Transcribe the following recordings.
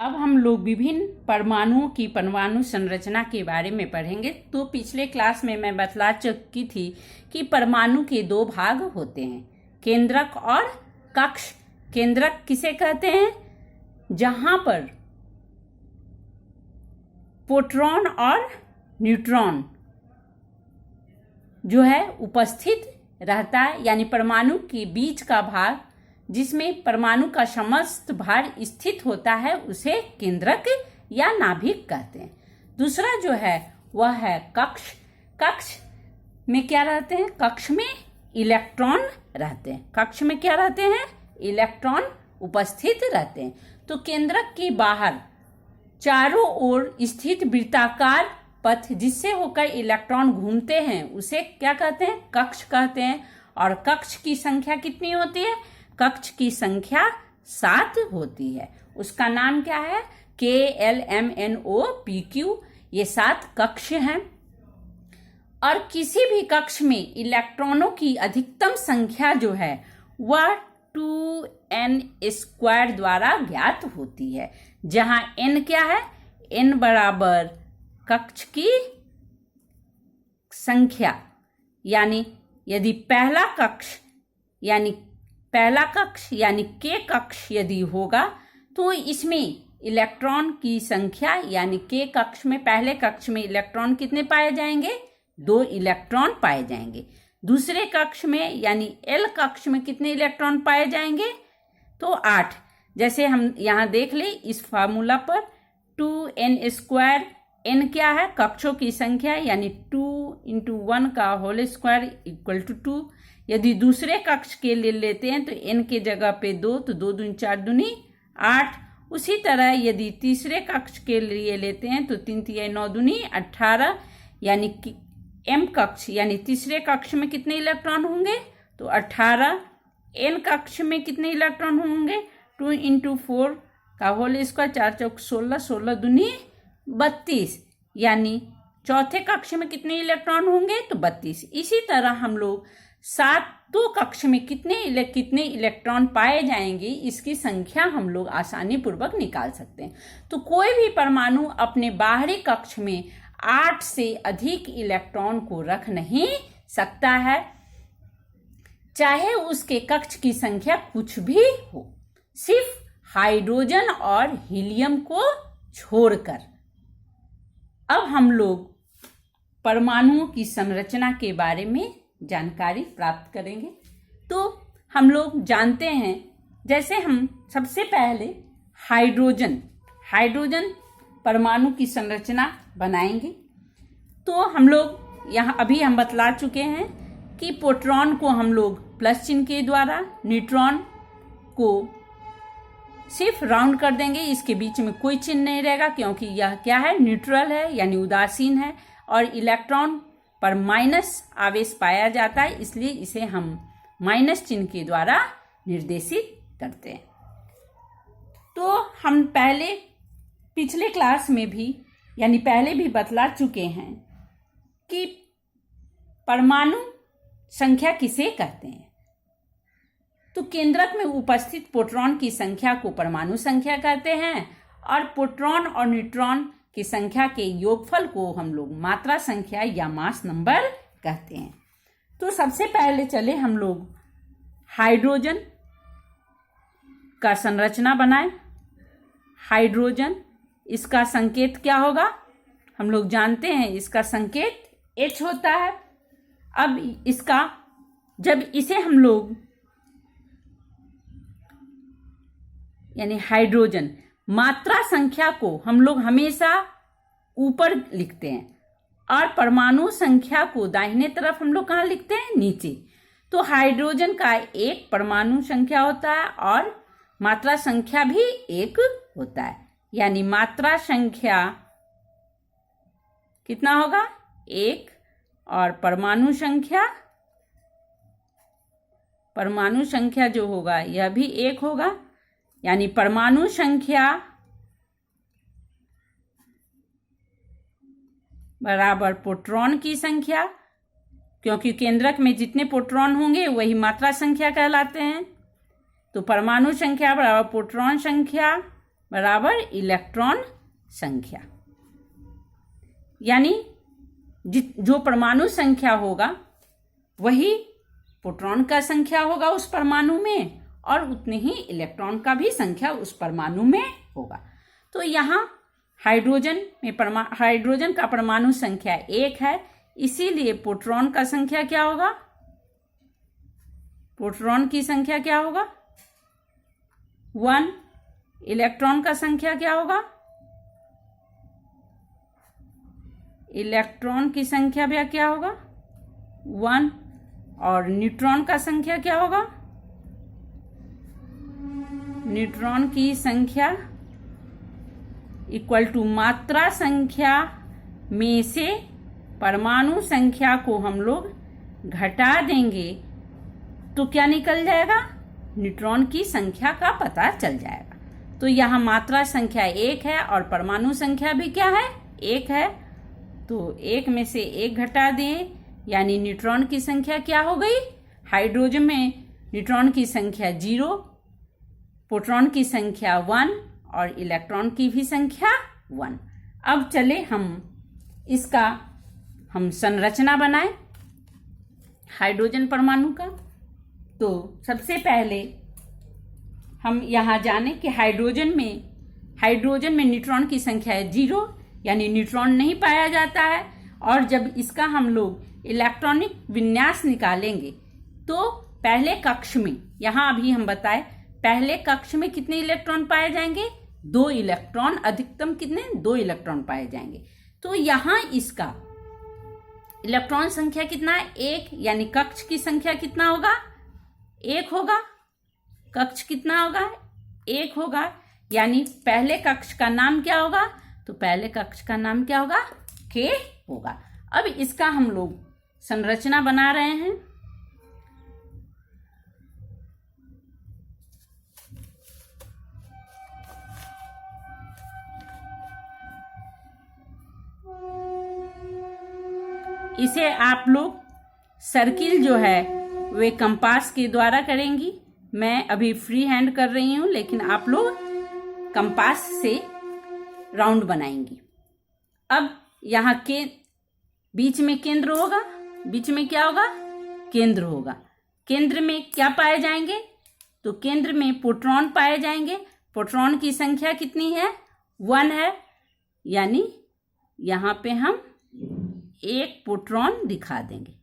अब हम लोग विभिन्न परमाणुओं की परमाणु संरचना के बारे में पढ़ेंगे। तो पिछले क्लास में मैं बतला चुकी थी कि परमाणु के दो भाग होते हैं, केंद्रक और कक्ष। केंद्रक किसे कहते हैं? जहां पर प्रोटॉन और न्यूट्रॉन जो है उपस्थित रहता है, यानी परमाणु के बीच का भाग जिसमें परमाणु का समस्त भार स्थित होता है उसे केंद्रक या नाभिक कहते हैं। दूसरा जो है वह है कक्ष। कक्ष में क्या रहते हैं? कक्ष में इलेक्ट्रॉन रहते हैं। कक्ष में क्या रहते हैं? इलेक्ट्रॉन उपस्थित रहते हैं। तो केंद्रक के बाहर चारों ओर स्थित वृत्ताकार पथ जिससे होकर इलेक्ट्रॉन घूमते हैं उसे क्या कहते हैं? कक्ष कहते हैं। और कक्ष की संख्या कितनी होती है? कक्ष की संख्या 7 होती है। उसका नाम क्या है? KLMNOPQ। ये 7 कक्ष हैं। और किसी भी कक्ष में इलेक्ट्रॉनों की अधिकतम संख्या जो है वह 2n² द्वारा ज्ञात होती है, जहां n क्या है? n बराबर कक्ष की संख्या, यानी यदि पहला कक्ष यानी K कक्ष यदि होगा तो इसमें इलेक्ट्रॉन की संख्या यानी K कक्ष में पहले कक्ष में इलेक्ट्रॉन कितने पाए जाएंगे? 2 इलेक्ट्रॉन पाए जाएंगे। दूसरे कक्ष में यानी L कक्ष में कितने इलेक्ट्रॉन पाए जाएंगे? तो 8। जैसे हम यहाँ देख ले इस फार्मूला पर 2n²। n क्या है? कक्षों की संख्या यानी 2 × 1 का होल स्क्वायर इक्वल टू 2। यदि दूसरे कक्ष के लिए लेते हैं तो n के जगह पे 2, तो 2 दूनी 4 दूनी 8। उसी तरह यदि तीसरे कक्ष के लिए लेते हैं तो 3 × 9 दूनी 18, यानी कि m कक्ष यानी तीसरे कक्ष में कितने इलेक्ट्रॉन होंगे? तो 18। n कक्ष में कितने इलेक्ट्रॉन होंगे? 2 × 4 का होल स्क्वायर 4 चौक 16, 16 दूनी 32, यानी चौथे कक्ष में कितने इलेक्ट्रॉन होंगे? तो 32। इसी तरह हम लोग 7 कक्ष में कितने इलेक्ट्रॉन पाए जाएंगे इसकी संख्या हम लोग आसानी पूर्वक निकाल सकते हैं। तो कोई भी परमाणु अपने बाहरी कक्ष में 8 से अधिक इलेक्ट्रॉन को रख नहीं सकता है, चाहे उसके कक्ष की संख्या कुछ भी हो, सिर्फ हाइड्रोजन और हीलियम को छोड़कर। अब हम लोग परमाणुओं की संरचना के बारे में जानकारी प्राप्त करेंगे। तो हम लोग जानते हैं, जैसे हम सबसे पहले हाइड्रोजन परमाणु की संरचना बनाएंगे। तो हम लोग यहाँ अभी हम बतला चुके हैं कि प्रोटॉन को हम लोग प्लस चिन्ह के द्वारा, न्यूट्रॉन को सिर्फ राउंड कर देंगे, इसके बीच में कोई चिन्ह नहीं रहेगा क्योंकि यह क्या है? न्यूट्रल है यानी उदासीन है। और इलेक्ट्रॉन पर माइनस आवेश पाया जाता है, इसलिए इसे हम माइनस चिन्ह के द्वारा निर्देशित करते हैं। तो हम पिछले क्लास में भी यानी पहले भी बतला चुके हैं कि परमाणु संख्या किसे कहते हैं। तो केंद्रक में उपस्थित प्रोटॉन की संख्या को परमाणु संख्या कहते हैं, और प्रोटॉन और न्यूट्रॉन की संख्या के योगफल को हम लोग मात्रा संख्या या मास नंबर कहते हैं। तो सबसे पहले चले हम लोग हाइड्रोजन का संरचना बनाएं। हाइड्रोजन, इसका संकेत क्या होगा? हम लोग जानते हैं इसका संकेत H होता है। अब जब इसे हम लोग यानी हाइड्रोजन मात्रा संख्या को हम लोग हमेशा ऊपर लिखते हैं और परमाणु संख्या को दाहिने तरफ हम लोग कहाँ लिखते हैं? नीचे। तो हाइड्रोजन का 1 परमाणु संख्या होता है और मात्रा संख्या भी 1 होता है, यानी मात्रा संख्या कितना होगा? 1। और परमाणु संख्या जो होगा यह भी 1 होगा, यानी परमाणु संख्या बराबर प्रोटॉन की संख्या, क्योंकि केंद्रक में जितने प्रोटॉन होंगे वही मात्रा संख्या कहलाते हैं। तो परमाणु संख्या बराबर प्रोटॉन संख्या बराबर इलेक्ट्रॉन संख्या। यानी जो परमाणु संख्या होगा वही प्रोटॉन का संख्या होगा उस परमाणु में, और उतनी ही इलेक्ट्रॉन का भी संख्या उस परमाणु में होगा। तो यहाँ हाइड्रोजन का परमाणु संख्या 1 है, इसीलिए प्रोटॉन का संख्या क्या होगा? प्रोटॉन की संख्या क्या होगा? 1। इलेक्ट्रॉन का संख्या क्या होगा? इलेक्ट्रॉन की संख्या भी क्या होगा? 1। और न्यूट्रॉन का संख्या क्या होगा? न्यूट्रॉन की संख्या इक्वल टू मात्रा संख्या में से परमाणु संख्या को हम लोग घटा देंगे तो क्या निकल जाएगा? न्यूट्रॉन की संख्या का पता चल जाएगा। तो यहाँ मात्रा संख्या 1 है और परमाणु संख्या भी क्या है? 1 है। तो 1 में से 1 घटा दें, यानी न्यूट्रॉन की संख्या क्या हो गई? हाइड्रोजन में न्यूट्रॉन की संख्या 0, प्रोटॉन की संख्या 1 और इलेक्ट्रॉन की भी संख्या 1। अब चले हम संरचना बनाएं हाइड्रोजन परमाणु का। तो सबसे पहले हम यहाँ जाने कि हाइड्रोजन में न्यूट्रॉन की संख्या है 0, यानी न्यूट्रॉन नहीं पाया जाता है। और जब इसका हम लोग इलेक्ट्रॉनिक विन्यास निकालेंगे तो पहले कक्ष में, यहाँ अभी हम बताए पहले कक्ष में कितने इलेक्ट्रॉन पाए जाएंगे? 2 इलेक्ट्रॉन, अधिकतम कितने? 2 इलेक्ट्रॉन पाए जाएंगे। तो यहाँ इसका इलेक्ट्रॉन संख्या कितना है? 1, यानी कक्ष की संख्या कितना होगा? 1 होगा। कक्ष कितना होगा? 1 होगा। यानी पहले कक्ष का नाम क्या होगा? तो पहले कक्ष का नाम क्या होगा? K होगा। अब इसका हम लोग संरचना बना रहे हैं। इसे आप लोग सर्किल जो है वे कंपास के द्वारा करेंगी। मैं अभी फ्री हैंड कर रही हूं, लेकिन आप लोग कंपास से राउंड बनाएंगी। अब यहाँ के बीच में केंद्र होगा। बीच में क्या होगा? केंद्र होगा। केंद्र में क्या पाए जाएंगे? तो केंद्र में प्रोटॉन पाए जाएंगे। प्रोटॉन की संख्या कितनी है? 1 है। यानी यहाँ पे हम 1 प्रोटॉन दिखा देंगे।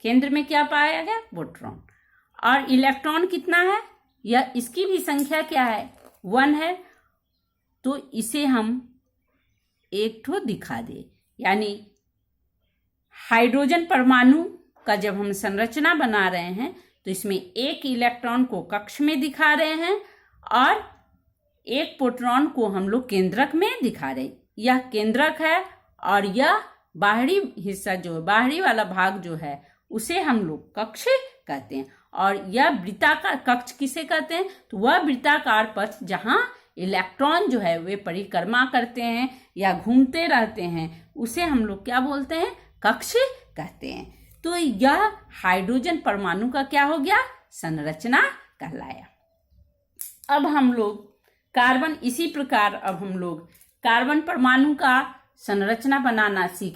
केंद्र में क्या पाया गया? प्रोटॉन। और इलेक्ट्रॉन कितना है? या इसकी भी संख्या क्या है? 1 है। तो इसे हम 1 ठो दिखा दे। यानी हाइड्रोजन परमाणु का जब हम संरचना बना रहे हैं तो इसमें 1 इलेक्ट्रॉन को कक्ष में दिखा रहे हैं और 1 प्रोटॉन को हम लोग केंद्रक में दिखा रहे हैं। यह केंद्रक है और यह बाहरी हिस्सा जो बाहरी वाला भाग जो है उसे हम लोग कक्ष कहते हैं। और यह वृत्ताकार कक्ष किसे कहते हैं? तो वह वृत्ताकार पथ जहां इलेक्ट्रॉन जो है वे परिक्रमा करते हैं या घूमते रहते हैं, उसे हम लोग क्या बोलते हैं? कक्ष कहते हैं। तो यह हाइड्रोजन परमाणु का क्या हो गया? संरचना कहलाया। अब हम लोग कार्बन, इसी प्रकार अब हम लोग कार्बन परमाणु का संरचना बनाना सीखें।